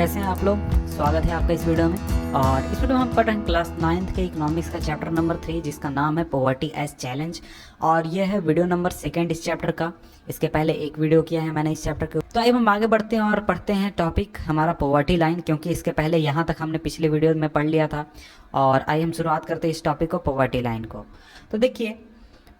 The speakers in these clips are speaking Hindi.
कैसे हैं आप लोग। स्वागत है आपका इस वीडियो में। और इस वीडियो में हम पढ़ रहे हैं क्लास 9th के इकोनॉमिक्स का चैप्टर नंबर 3, जिसका नाम है पॉवर्टी एज चैलेंज। और यह है वीडियो नंबर 2 इस चैप्टर का। इसके पहले एक वीडियो किया है मैंने इस चैप्टर के। तो आइए हम आगे बढ़ते हैं और पढ़ते हैं टॉपिक हमारा पॉवर्टी लाइन, क्योंकि इसके पहले यहाँ तक हमने पिछले वीडियो में पढ़ लिया था। और आइए हम शुरुआत करते हैं इस टॉपिक को, पॉवर्टी लाइन को। तो देखिए,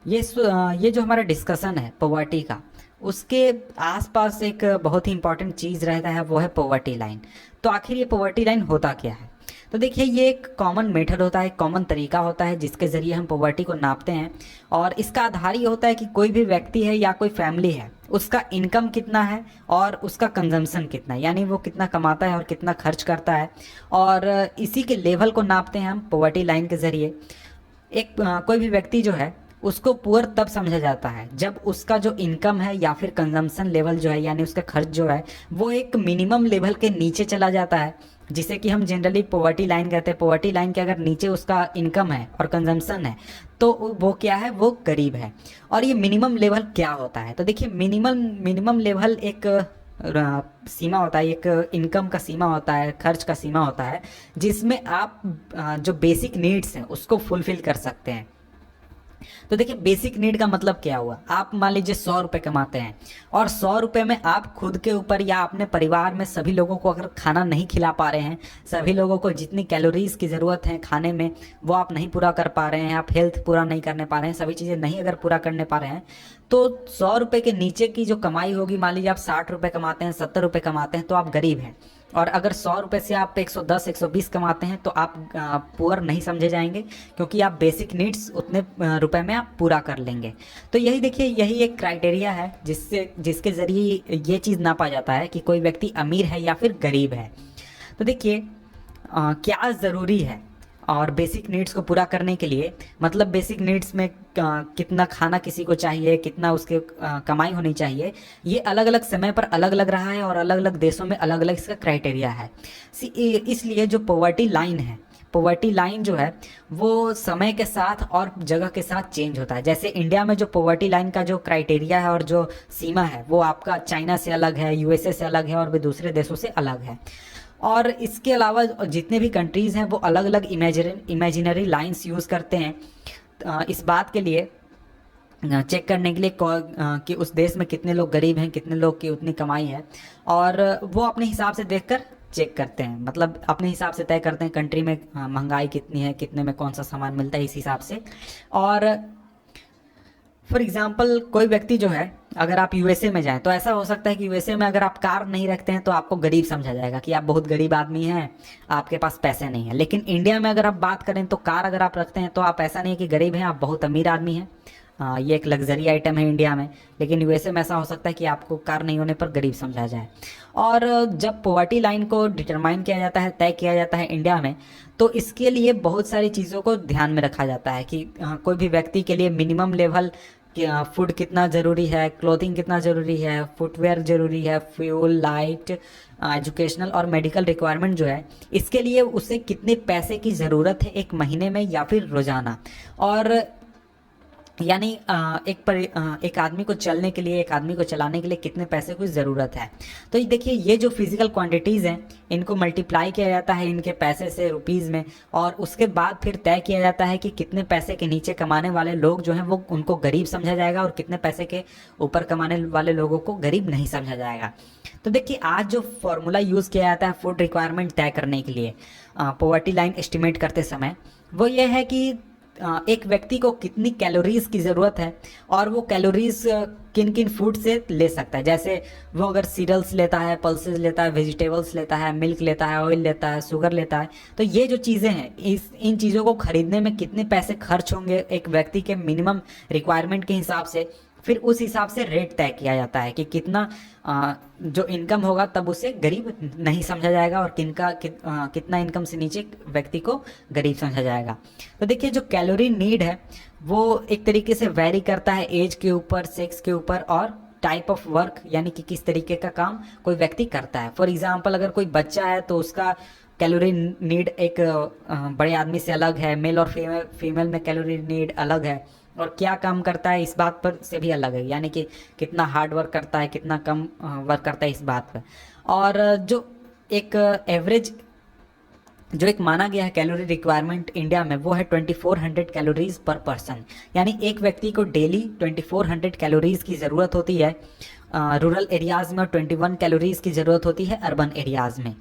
ये जो हमारा डिस्कशन है पॉवर्टी का, उसके आसपास एक बहुत ही इंपॉर्टेंट चीज़ रहता है, वो है पॉवर्टी लाइन। तो आखिर ये पॉवर्टी लाइन होता क्या है? तो देखिए, ये एक कॉमन मेथड होता है, एक कॉमन तरीका होता है जिसके ज़रिए हम पॉवर्टी को नापते हैं। और इसका आधार ये होता है कि कोई भी व्यक्ति है या कोई फैमिली है, उसका इनकम कितना है और उसका कंजम्पशन कितना है, यानी वो कितना कमाता है और कितना खर्च करता है। और इसी के लेवल को नापते हैं हम पॉवर्टी लाइन के ज़रिए। कोई भी व्यक्ति जो है, उसको पुअर तब समझा जाता है जब उसका जो इनकम है या फिर कंजम्पशन लेवल जो है, यानी उसका खर्च जो है, वो एक मिनिमम लेवल के नीचे चला जाता है, जिसे कि हम जनरली पॉवर्टी लाइन कहते हैं। पॉवर्टी लाइन के अगर नीचे उसका इनकम है और कंजम्पशन है, तो वो क्या है, वो गरीब है। और ये मिनिमम लेवल क्या होता है? तो देखिए, मिनिमम लेवल एक सीमा होता है, एक इनकम का सीमा होता है, खर्च का सीमा होता है, जिसमें आप जो बेसिक नीड्स हैं उसको फुलफिल कर सकते हैं। तो देखिए, बेसिक नीड का मतलब क्या हुआ? आप मान लीजिए 100 रुपये कमाते हैं और 100 रुपये में आप खुद के ऊपर या अपने परिवार में सभी लोगों को अगर खाना नहीं खिला पा रहे हैं, सभी लोगों को जितनी कैलोरीज की ज़रूरत है खाने में वो आप नहीं पूरा कर पा रहे हैं, आप हेल्थ पूरा नहीं करने पा रहे हैं, सभी चीज़ें नहीं अगर पूरा करने पा रहे हैं, तो 100 रुपये के नीचे की जो कमाई होगी, मान लीजिए आप 60 रुपये कमाते हैं, 70 रुपये कमाते हैं, तो आप गरीब हैं। और अगर 100 रुपये से आप 110 120 कमाते हैं, तो आप पुअर नहीं समझे जाएंगे, क्योंकि आप बेसिक नीड्स उतने रुपए में आप पूरा कर लेंगे। तो यही देखिए, यही एक क्राइटेरिया है जिसके ज़रिए ये चीज़ नापा जाता है कि कोई व्यक्ति अमीर है या फिर गरीब है। तो देखिए, क्या ज़रूरी है और बेसिक नीड्स को पूरा करने के लिए, मतलब बेसिक नीड्स में कितना खाना किसी को चाहिए, कितना उसके कमाई होनी चाहिए, ये अलग अलग समय पर अलग अलग रहा है और अलग अलग देशों में अलग अलग इसका क्राइटेरिया है। इसलिए जो पॉवर्टी लाइन है, पॉवर्टी लाइन जो है वो समय के साथ और जगह के साथ चेंज होता है। जैसे इंडिया में जो पॉवर्टी लाइन का जो क्राइटेरिया है और जो सीमा है, वो आपका चाइना से अलग है, यूएसए से अलग है और भी दूसरे देशों से अलग है। और इसके अलावा जितने भी कंट्रीज़ हैं वो अलग अलग इमेजिनरी लाइंस यूज़ करते हैं इस बात के लिए, चेक करने के लिए कि उस देश में कितने लोग गरीब हैं, कितने लोग की उतनी कमाई है, और वो अपने हिसाब से देखकर चेक करते हैं, मतलब अपने हिसाब से तय करते हैं कंट्री में महंगाई कितनी है, कितने में कौन सा सामान मिलता है, इस हिसाब से। और फॉर एग्जाम्पल, कोई व्यक्ति जो है, अगर आप यूएसए में जाएं, तो ऐसा हो सकता है कि यूएसए में अगर आप कार नहीं रखते हैं तो आपको गरीब समझा जाएगा कि आप बहुत गरीब आदमी हैं, आपके पास पैसे नहीं हैं। लेकिन इंडिया में अगर आप बात करें तो कार अगर आप रखते हैं तो आप ऐसा नहीं है कि गरीब हैं, आप बहुत अमीर आदमी हैं। ये एक लग्जरी आइटम है इंडिया में। लेकिन यूएसए में ऐसा हो सकता है कि आपको कार नहीं होने पर गरीब समझा जाए। और जब पॉवर्टी लाइन को डिटरमाइन किया जाता है, तय किया जाता है इंडिया में, तो इसके लिए बहुत सारी चीज़ों को ध्यान में रखा जाता है कि कोई भी व्यक्ति के लिए मिनिमम लेवल, फूड कितना ज़रूरी है, क्लोथिंग कितना ज़रूरी है, फुटवेयर ज़रूरी है, फ्यूल, लाइट, एजुकेशनल और मेडिकल रिक्वायरमेंट जो है, इसके लिए उसे कितने पैसे की ज़रूरत है एक महीने में या फिर रोज़ाना। और यानी एक आदमी को चलने के लिए, एक आदमी को चलाने के लिए कितने पैसे की ज़रूरत है। तो ये देखिए, ये जो फिजिकल क्वांटिटीज़ हैं, इनको मल्टीप्लाई किया जाता है इनके पैसे से रुपीज़ में, और उसके बाद फिर तय किया जाता है कि कितने पैसे के नीचे कमाने वाले लोग जो हैं वो उनको गरीब समझा जाएगा और कितने पैसे के ऊपर कमाने वाले लोगों को गरीब नहीं समझा जाएगा। तो देखिए, आज जो फॉर्मूला यूज़ किया जाता है फूड रिक्वायरमेंट तय करने के लिए पॉवर्टी लाइन एस्टिमेट करते समय, वो ये है कि एक व्यक्ति को कितनी कैलोरीज की ज़रूरत है और वो कैलोरीज किन किन फूड से ले सकता है। जैसे वो अगर सीरियल्स लेता है, पल्सेस लेता है, वेजिटेबल्स लेता है, मिल्क लेता है, ऑयल लेता है, शुगर लेता है, तो ये जो चीज़ें हैं, इन चीज़ों को खरीदने में कितने पैसे खर्च होंगे एक व्यक्ति के मिनिमम रिक्वायरमेंट के हिसाब से, फिर उस हिसाब से रेट तय किया जाता है कि कितना जो इनकम होगा तब उसे गरीब नहीं समझा जाएगा और कितना इनकम से नीचे व्यक्ति को गरीब समझा जाएगा। तो देखिए, जो कैलोरी नीड है वो एक तरीके से वेरी करता है एज के ऊपर, सेक्स के ऊपर और टाइप ऑफ वर्क, यानी कि किस तरीके का काम कोई व्यक्ति करता है। फॉर एग्जाम्पल, अगर कोई बच्चा है तो उसका कैलोरी नीड एक बड़े आदमी से अलग है, मेल और फीमेल में कैलोरी नीड अलग है, और क्या काम करता है इस बात पर से भी अलग है, यानी कि कितना हार्ड वर्क करता है, कितना कम वर्क करता है, इस बात पर। और जो एक एवरेज जो एक माना गया है कैलोरी रिक्वायरमेंट इंडिया में, वो है 2400 कैलोरीज पर पर्सन। यानी एक व्यक्ति को डेली 2400 कैलोरीज की ज़रूरत होती है रूरल एरियाज़ में, और 21 कैलोरीज की ज़रूरत होती है अर्बन एरियाज़ में।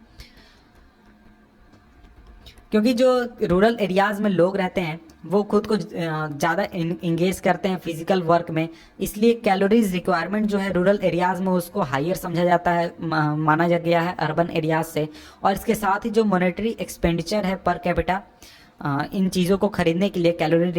क्योंकि जो रूरल एरियाज़ में लोग रहते हैं वो खुद को ज़्यादा इंगेज करते हैं फिजिकल वर्क में, इसलिए कैलोरीज रिक्वायरमेंट जो है रूरल एरियाज़ में उसको हायर समझा जाता है, माना जा गया है अर्बन एरियाज़ से। और इसके साथ ही जो मॉनेटरी एक्सपेंडिचर है पर कैपिटा इन चीज़ों को खरीदने के लिए कैलोरी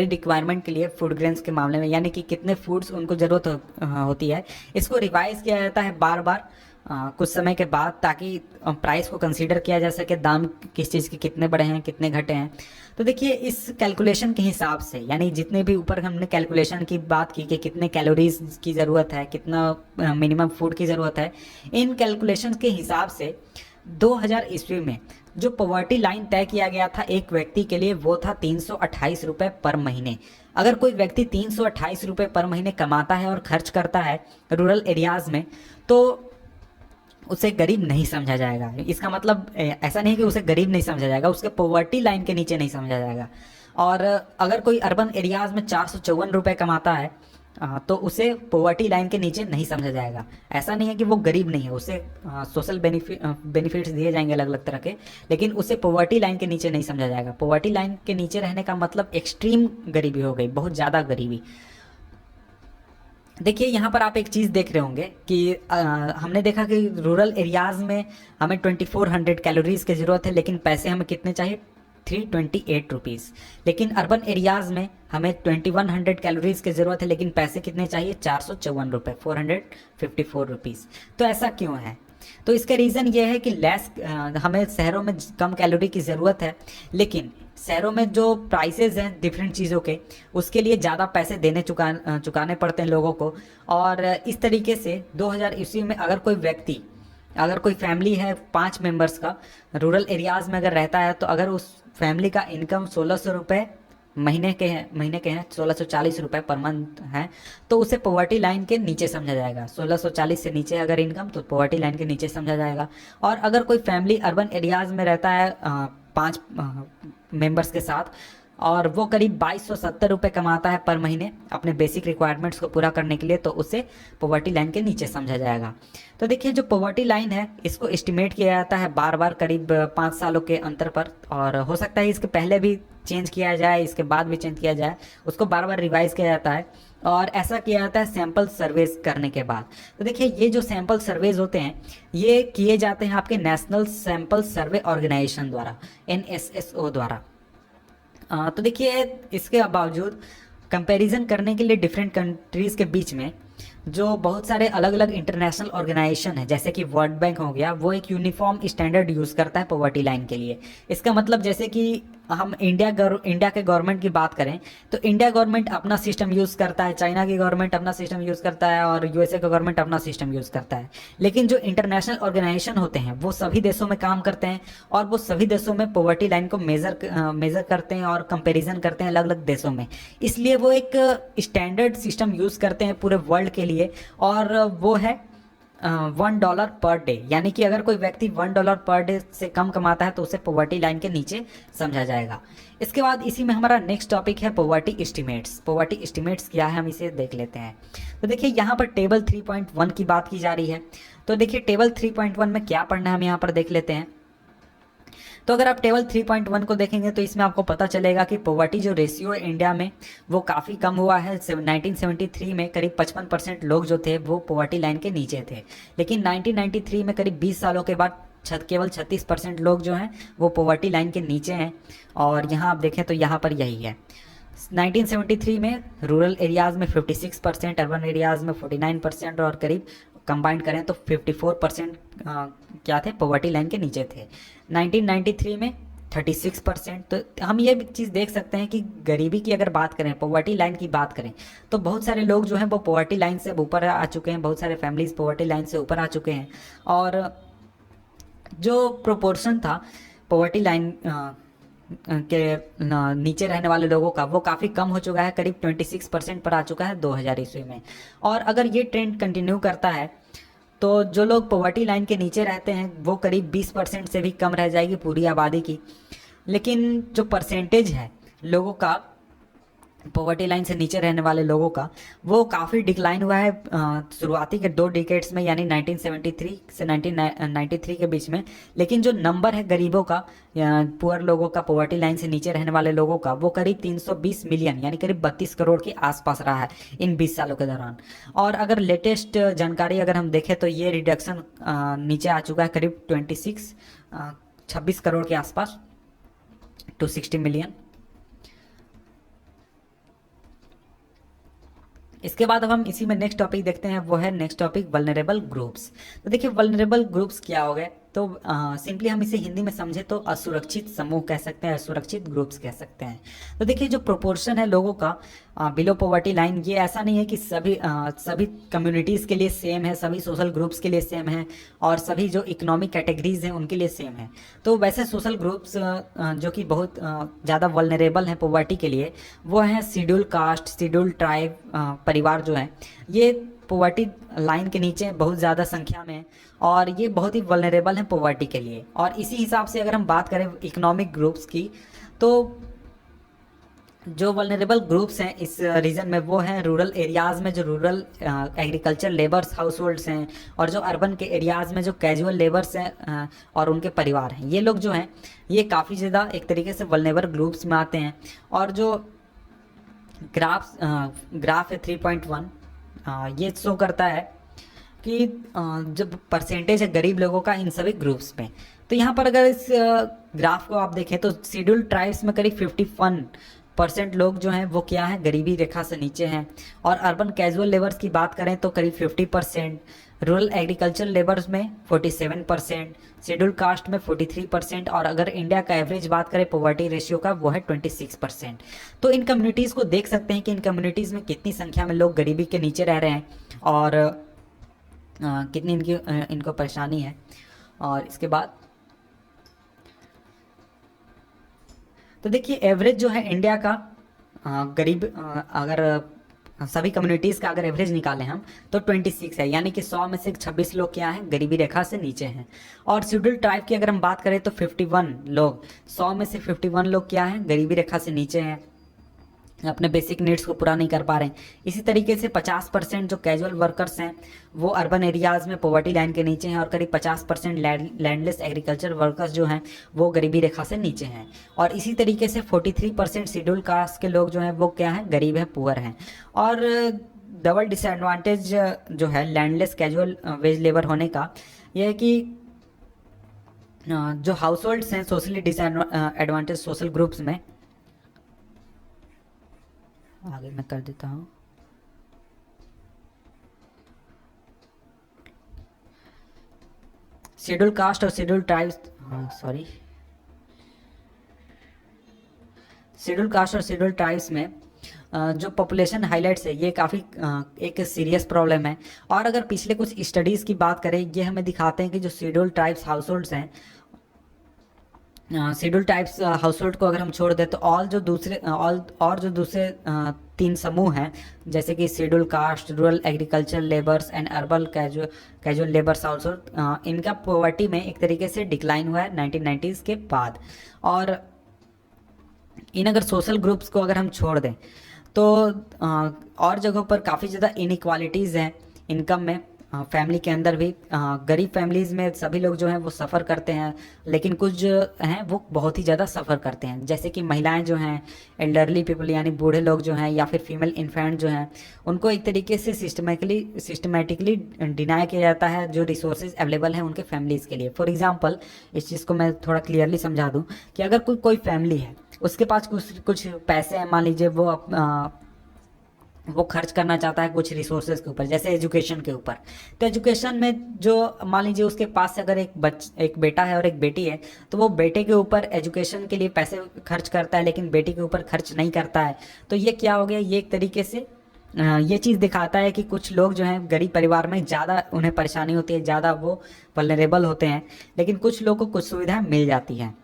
रिक्वायरमेंट के लिए फूड ग्रेन्स के मामले में, यानी कि कितने फूड्स उनको ज़रूरत होती है, इसको रिवाइज किया जाता है बार बार कुछ समय के बाद, ताकि प्राइस को कंसीडर किया जा सके, दाम किस चीज़ के कितने बढ़े हैं कितने घटे हैं। तो देखिए इस कैलकुलेशन के हिसाब से, यानी जितने भी ऊपर हमने कैलकुलेशन की बात की कि कितने कैलोरीज की ज़रूरत है, कितना मिनिमम फूड की ज़रूरत है, इन कैलकुलेशन के हिसाब से 2000 ईस्वी में जो पॉवर्टी लाइन तय किया गया था एक व्यक्ति के लिए, वो था 328 रुपये पर महीने। अगर कोई व्यक्ति 328 रुपये पर महीने कमाता है और खर्च करता है रूरल एरियाज़ में, तो उसे गरीब नहीं समझा जाएगा। इसका मतलब ऐसा नहीं कि उसे गरीब नहीं समझा जाएगा, उसके पॉवर्टी लाइन के नीचे नहीं समझा जाएगा। और अगर कोई अर्बन एरियाज़ में 454 रुपये कमाता है तो उसे पॉवर्टी लाइन के नीचे नहीं समझा जाएगा। ऐसा नहीं है कि वो गरीब नहीं है, उसे सोशल बेनिफिट्स दिए जाएंगे अलग अलग तरह के, लेकिन उसे पॉवर्टी लाइन के नीचे नहीं समझा जाएगा। पॉवर्टी लाइन के नीचे रहने का मतलब एक्सट्रीम गरीबी हो गई, बहुत ज़्यादा गरीबी। देखिए यहाँ पर आप एक चीज़ देख रहे होंगे कि हमने देखा कि रूरल एरियाज़ में हमें 2400 कैलोरीज़ की ज़रूरत है, लेकिन पैसे हमें कितने चाहिए, 328 रुपीज़। लेकिन अर्बन एरियाज़ में हमें 2100 कैलोरीज़ की ज़रूरत है, लेकिन पैसे कितने चाहिए, 454 रुपये, 454 रुपीज़। तो ऐसा क्यों है? तो इसका रीज़न ये है कि हमें शहरों में कम कैलोरी की ज़रूरत है, लेकिन शहरों में जो प्राइसेस हैं डिफरेंट चीज़ों के, उसके लिए ज़्यादा पैसे चुकाने पड़ते हैं लोगों को। और इस तरीके से 2000 ईस्वी में अगर कोई फैमिली है 5 मेंबर्स का, रूरल एरियाज़ में अगर रहता है, तो अगर उस फैमिली का इनकम 1600 रुपये महीने के हैं 1640 रुपये पर मंथ हैं, तो उसे पॉवर्टी लाइन के नीचे समझा जाएगा। 1640 से नीचे अगर इनकम, तो पॉवर्टी लाइन के नीचे समझा जाएगा। और अगर कोई फैमिली अर्बन एरियाज़ में रहता है 5 मेंबर्स के साथ, और वो करीब 2270 रुपये कमाता है पर महीने अपने बेसिक रिक्वायरमेंट्स को पूरा करने के लिए, तो उसे पॉवर्टी लाइन के नीचे समझा जाएगा। तो देखिए जो पॉवर्टी लाइन है इसको एस्टिमेट किया जाता है बार बार करीब 5 सालों के अंतर पर, और हो सकता है इसके पहले भी चेंज किया जाए, इसके बाद भी चेंज किया जाए, उसको बार बार रिवाइज किया जाता है। और ऐसा किया जाता है सैंपल सर्वेज करने के बाद। तो देखिए ये जो सैंपल सर्वेज होते हैं ये किए जाते हैं आपके नेशनल सैंपल सर्वे ऑर्गेनाइजेशन द्वारा, NSSO द्वारा। तो देखिए इसके बावजूद कंपैरिजन करने के लिए डिफरेंट कंट्रीज़ के बीच में जो बहुत सारे अलग अलग इंटरनेशनल ऑर्गेनाइजेशन है, जैसे कि वर्ल्ड बैंक हो गया, वो एक यूनिफॉर्म स्टैंडर्ड यूज़ करता है पॉवर्टी लाइन के लिए। इसका मतलब जैसे कि हम इंडिया के गवर्नमेंट की बात करें, तो इंडिया गवर्नमेंट अपना सिस्टम यूज़ करता है, चाइना की गवर्नमेंट अपना सिस्टम यूज़ करता है, और USA का गवर्नमेंट अपना सिस्टम यूज़ करता है। लेकिन जो इंटरनेशनल ऑर्गेनाइजेशन होते हैं वो सभी देशों में काम करते हैं, और वो सभी देशों में पॉवर्टी लाइन को मेज़र करते हैं और कंपेरिजन करते हैं अलग अलग देशों में। इसलिए वो एक स्टैंडर्ड सिस्टम यूज़ करते हैं पूरे वर्ल्ड के लिए, और वो है $1 पर डे। यानी कि अगर कोई व्यक्ति $1 पर डे से कम कमाता है तो उसे पॉवर्टी लाइन के नीचे समझा जाएगा। इसके बाद इसी में हमारा नेक्स्ट टॉपिक है पॉवर्टी एस्टिमेट्स। पॉवर्टी एस्टिमेट्स क्या है, हम इसे देख लेते हैं। तो देखिए यहाँ पर टेबल 3.1 की बात की जा रही है। तो देखिए टेबल 3.1 में क्या पढ़ना है हम यहाँ पर देख लेते हैं। तो अगर आप टेबल 3.1 को देखेंगे तो इसमें आपको पता चलेगा कि पॉवर्टी जो रेशियो है इंडिया में वो काफ़ी कम हुआ है। 1973 में करीब 55% लोग जो थे वो पॉवर्टी लाइन के नीचे थे, लेकिन 1993 में करीब 20 सालों के बाद केवल 36% लोग जो हैं वो पॉवर्टी लाइन के नीचे हैं। और यहाँ आप देखें तो यहाँ पर यही है। 1973 में रूरल एरियाज़ में 56%, अर्बन एरियाज़ में 49%, और करीब कंबाइंड करें तो 54% क्या थे, पॉवर्टी लाइन के नीचे थे। 1993 में 36%। तो हम ये चीज़ देख सकते हैं कि गरीबी की अगर बात करें, पॉवर्टी लाइन की बात करें, तो बहुत सारे लोग जो हैं वो पॉवर्टी लाइन से ऊपर आ चुके हैं, बहुत सारे फैमिलीज पॉवर्टी लाइन से ऊपर आ चुके हैं। और जो प्रोपोर्शन था पॉवर्टी लाइन के नीचे रहने वाले लोगों का वो काफ़ी कम हो चुका है, करीब 26% पर आ चुका है 2000 ईस्वी में। और अगर ये ट्रेंड कंटिन्यू करता है तो जो लोग पॉवर्टी लाइन के नीचे रहते हैं वो करीब 20% से भी कम रह जाएगी पूरी आबादी की। लेकिन जो परसेंटेज है लोगों का पॉवर्टी लाइन से नीचे रहने वाले लोगों का, वो काफ़ी डिक्लाइन हुआ है शुरुआती के 2 डिकेड्स में, यानी 1973 से 1993 के बीच में। लेकिन जो नंबर है गरीबों का, पुअर लोगों का, पॉवर्टी लाइन से नीचे रहने वाले लोगों का, वो करीब 320 मिलियन यानी करीब 32 करोड़ के आसपास रहा है इन 20 सालों के दौरान। और अगर लेटेस्ट जानकारी अगर हम देखें तो ये रिडक्शन नीचे आ चुका है करीब 26 करोड़ के आसपास, 260 मिलियन। इसके बाद अब हम इसी में नेक्स्ट टॉपिक देखते हैं, वो है नेक्स्ट टॉपिक वल्नरेबल ग्रुप्स। तो देखिए वल्नरेबल ग्रुप्स क्या हो गए, तो सिंपली हम इसे हिंदी में समझे तो असुरक्षित समूह कह सकते हैं, असुरक्षित ग्रुप्स कह सकते हैं। तो देखिए जो प्रोपोर्शन है लोगों का बिलो पॉवर्टी लाइन, ये ऐसा नहीं है कि सभी कम्युनिटीज़ के लिए सेम है, सभी सोशल ग्रुप्स के लिए सेम है और सभी जो इकोनॉमिक कैटेगरीज हैं उनके लिए सेम है। तो वैसे सोशल ग्रुप्स जो कि बहुत ज़्यादा वल्नरेबल हैं पॉवर्टी के लिए, वो हैं शेड्यूल कास्ट, शेड्यूल ट्राइब परिवार जो हैं, ये पॉवर्टी लाइन के नीचे बहुत ज़्यादा संख्या में, और ये बहुत ही वल्नरेबल हैं पॉवर्टी के लिए। और इसी हिसाब से अगर हम बात करें इकोनॉमिक ग्रुप्स की, तो जो वल्नरेबल ग्रुप्स हैं इस रीजन में वो हैं रूरल एरियाज़ में जो rural agriculture labours house holds हैं, और जो अर्बन के एरियाज़ में जो कैजुअल लेबर्स हैं और उनके परिवार हैं। ये लोग जो हैं ये काफ़ी ज़्यादा एक तरीके से वल्नरेबल ग्रुप्स में आते हैं। और जो ग्राफ है 3.1, ये शो करता है कि जब परसेंटेज है गरीब लोगों का इन सभी ग्रुप्स में। तो यहाँ पर अगर इस ग्राफ को आप देखें तो शेड्यूल ट्राइब्स में करीब 51% लोग जो हैं वो क्या है, गरीबी रेखा से नीचे हैं। और अर्बन कैजुअल लेबर्स की बात करें तो करीब 50%, रूरल एग्रीकल्चर लेबर्स में 47%, शेड्यूल कास्ट में 43%, और अगर इंडिया का एवरेज बात करें पॉवर्टी रेशियो का वो है 26%। तो इन कम्युनिटीज़ को देख सकते हैं कि इन कम्युनिटीज़ में कितनी संख्या में लोग गरीबी के नीचे रह रहे हैं और कितनी इनको परेशानी है। और इसके बाद तो देखिए एवरेज जो है इंडिया का गरीब अगर सभी कम्युनिटीज़ का अगर एवरेज निकालें हम तो 26 है, यानी कि 100 में से 26 लोग क्या हैं, गरीबी रेखा से नीचे हैं। और शेड्यूल ट्राइब की अगर हम बात करें तो 51 लोग, 100 में से 51 लोग क्या हैं, गरीबी रेखा से नीचे हैं, अपने बेसिक नीड्स को पूरा नहीं कर पा रहे हैं। इसी तरीके से 50% जो कैजुअल वर्कर्स हैं वो अर्बन एरियाज़ में पॉवर्टी लाइन के नीचे हैं, और करीब 50% लैंडलेस एग्रीकल्चर वर्कर्स जो हैं वो गरीबी रेखा से नीचे हैं। और इसी तरीके से 43% शेड्यूल कास्ट के लोग जो हैं वो क्या हैं, गरीब है, पुअर हैं। और डबल डिसएडवांटेज जो है लैंडलेस कैजुअल वेज लेबर होने का यह है कि जो हाउस होल्ड्स हैं सोशली डिसएडवांटेज सोशल ग्रुप्स में, आगे मैं कर देता हूँ, शेड्यूल कास्ट और शेड्यूल ट्राइब्स, शेड्यूल कास्ट और शेड्यूल ट्राइब्स में जो पॉपुलेशन हाइलाइट्स है ये काफ़ी एक सीरियस प्रॉब्लम है। और अगर पिछले कुछ स्टडीज़ की बात करें, ये हमें दिखाते हैं कि जो शेड्यूल ट्राइब्स हाउस होल्ड्स हैं, शेड्यूल टाइप्स हाउस होल्ड को अगर हम छोड़ दें तो जो दूसरे 3 समूह हैं, जैसे कि schedule caste, rural agriculture labours and urban casual labours house hold, इनका पॉवर्टी में एक तरीके से डिक्लाइन हुआ है 1990s के बाद। और इन अगर सोशल ग्रुप्स को अगर हम छोड़ दें तो और जगहों पर काफ़ी ज़्यादा इनइक्वालिटीज़ हैं इनकम में, फैमिली के अंदर भी। गरीब फैमिलीज़ में सभी लोग जो हैं वो सफ़र करते हैं, लेकिन कुछ जो हैं वो बहुत ही ज़्यादा सफ़र करते हैं, जैसे कि महिलाएं जो हैं, एल्डरली पीपल यानी बूढ़े लोग जो हैं, या फिर फीमेल इन्फेंट जो हैं, उनको एक तरीके से सिस्टमेटिकली डिनाई किया जाता है जो रिसोर्सेज अवेलेबल हैं उनके फैमिलीज़ के लिए। फॉर एग्जांपल इस चीज़ को मैं थोड़ा क्लियरली समझा दूँ कि अगर कोई फैमिली है, उसके पास कुछ पैसे हैं, मान लीजिए वो खर्च करना चाहता है कुछ रिसोर्सेज के ऊपर, जैसे एजुकेशन के ऊपर। तो एजुकेशन में जो मान लीजिए उसके पास अगर एक बेटा है और एक बेटी है, तो वो बेटे के ऊपर एजुकेशन के लिए पैसे खर्च करता है लेकिन बेटी के ऊपर खर्च नहीं करता है। तो ये क्या हो गया, ये एक तरीके से ये चीज़ दिखाता है कि कुछ लोग जो हैं गरीब परिवार में ज़्यादा उन्हें परेशानी होती है, ज़्यादा वो वल्नरेबल होते हैं, लेकिन कुछ लोगों को कुछ सुविधाएँ मिल जाती हैं।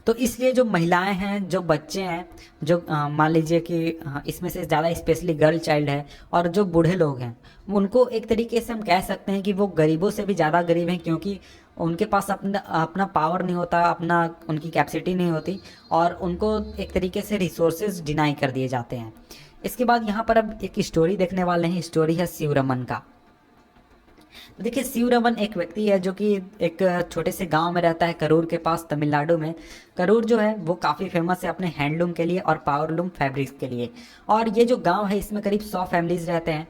तो इसलिए जो महिलाएं हैं, जो बच्चे हैं, जो मान लीजिए कि इसमें से ज़्यादा स्पेशली गर्ल चाइल्ड है और जो बूढ़े लोग हैं, उनको एक तरीके से हम कह सकते हैं कि वो गरीबों से भी ज़्यादा गरीब हैं, क्योंकि उनके पास अपना अपना पावर नहीं होता, अपना उनकी कैपेसिटी नहीं होती और उनको एक तरीके से रिसोर्सेज डिनाई कर दिए जाते हैं। इसके बाद यहाँ पर अब एक स्टोरी देखने वाले हैं। स्टोरी है शिवरमन का। तो देखिए, शिवरमन एक व्यक्ति है जो कि एक छोटे से गांव में रहता है, करूर के पास, तमिलनाडु में। करूर जो है वो काफ़ी फेमस है अपने हैंडलूम के लिए और पावरलूम फैब्रिक्स के लिए। और ये जो गांव है इसमें करीब 100 फैमिलीज रहते हैं।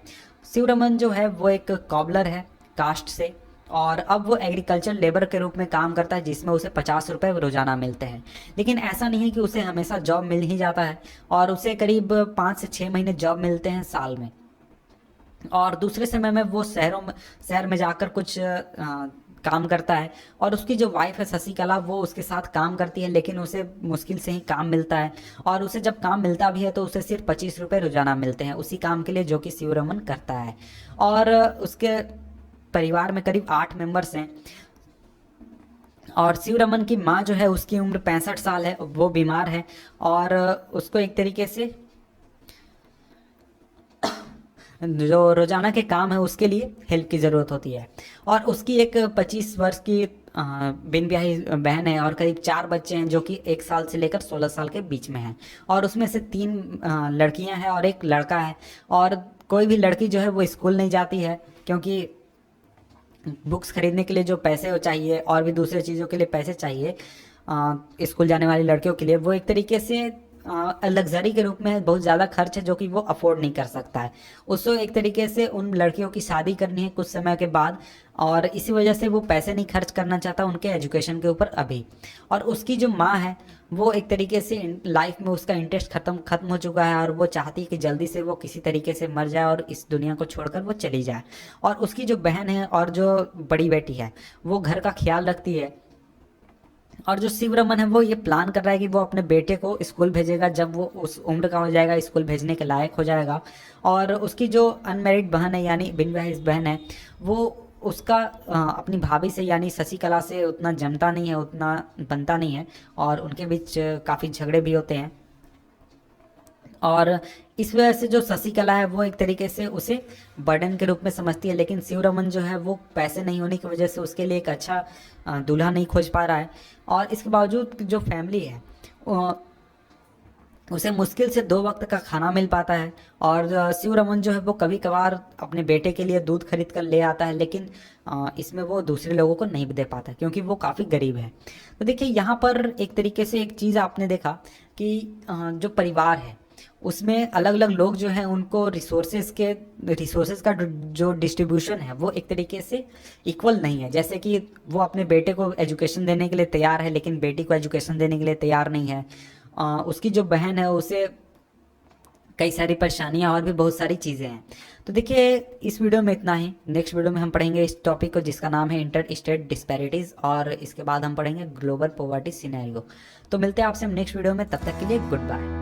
शिवरमन जो है वो एक कॉबलर है कास्ट से, और अब वो एग्रीकल्चर लेबर के रूप में काम करता है, जिसमें उसे 50 रुपये रोजाना मिलते हैं। लेकिन ऐसा नहीं है कि उसे हमेशा जॉब मिल ही जाता है, और उसे करीब 5 से 6 महीने जॉब मिलते हैं साल में। और दूसरे समय में वो शहर में जाकर कुछ काम करता है। और उसकी जो वाइफ है शशिकला, वो उसके साथ काम करती है, लेकिन उसे मुश्किल से ही काम मिलता है। और उसे जब काम मिलता भी है तो उसे सिर्फ 25 रुपये रोजाना मिलते हैं उसी काम के लिए जो कि शिवरमन करता है। और उसके परिवार में करीब 8 मेंबर्स हैं। और शिवरमन की माँ जो है उसकी उम्र 65 साल है, वो बीमार है और उसको एक तरीके से जो रोजाना के काम है उसके लिए हेल्प की ज़रूरत होती है। और उसकी एक 25 वर्ष की बिन ब्याही बहन है और करीब 4 बच्चे हैं जो कि 1 साल से लेकर 16 साल के बीच में हैं। और उसमें से 3 लड़कियां हैं और 1 लड़का है। और कोई भी लड़की जो है वो स्कूल नहीं जाती है, क्योंकि बुक्स खरीदने के लिए जो पैसे वो चाहिए और भी दूसरे चीज़ों के लिए पैसे चाहिए स्कूल जाने वाली लड़कियों के लिए, वो एक तरीके से लग्जरी के रूप में बहुत ज़्यादा खर्च है जो कि वो अफोर्ड नहीं कर सकता है। उसको एक तरीके से उन लड़कियों की शादी करनी है कुछ समय के बाद, और इसी वजह से वो पैसे नहीं खर्च करना चाहता उनके एजुकेशन के ऊपर अभी। और उसकी जो माँ है वो एक तरीके से लाइफ में उसका इंटरेस्ट खत्म हो चुका है, और वो चाहती है कि जल्दी से वो किसी तरीके से मर जाए और इस दुनिया को छोड़कर वो चली जाए। और उसकी जो बहन है और जो बड़ी बेटी है वो घर का ख्याल रखती है। और जो शिवरमन है वो ये प्लान कर रहा है कि वो अपने बेटे को स्कूल भेजेगा जब वो उस उम्र का हो जाएगा, स्कूल भेजने के लायक हो जाएगा। और उसकी जो अनमेरिड बहन है यानी बिन विवाहित बहन है, वो उसका अपनी भाभी से यानी शशिकला से उतना जमता नहीं है, उतना बनता नहीं है, और उनके बीच काफ़ी झगड़े भी होते हैं। और इस वजह से जो शशिकला है वो एक तरीके से उसे बर्डन के रूप में समझती है। लेकिन शिवरमन जो है वो पैसे नहीं होने की वजह से उसके लिए एक अच्छा दूल्हा नहीं खोज पा रहा है। और इसके बावजूद जो फैमिली है उसे मुश्किल से 2 वक्त का खाना मिल पाता है। और शिवरमन जो है वो कभी कभार अपने बेटे के लिए दूध खरीद कर ले आता है, लेकिन इसमें वो दूसरे लोगों को नहीं दे पाता क्योंकि वो काफ़ी गरीब है। तो देखिए, यहाँ पर एक तरीके से एक चीज़ आपने देखा कि जो परिवार है उसमें अलग अलग लोग जो हैं उनको रिसोर्सेज का जो डिस्ट्रीब्यूशन है वो एक तरीके से इक्वल नहीं है। जैसे कि वो अपने बेटे को एजुकेशन देने के लिए तैयार है, लेकिन बेटी को एजुकेशन देने के लिए तैयार नहीं है। उसकी जो बहन है उसे कई सारी परेशानियां और भी बहुत सारी चीज़ें हैं। तो देखिए, इस वीडियो में इतना ही। नेक्स्ट वीडियो में हम पढ़ेंगे इस टॉपिक को जिसका नाम है इंटर स्टेट डिस्पैरिटीज़, और इसके बाद हम पढ़ेंगे ग्लोबल पॉवर्टी सिनेरियो। तो मिलते हैं आपसे हम नेक्स्ट वीडियो में, तब तक के लिए गुड बाय।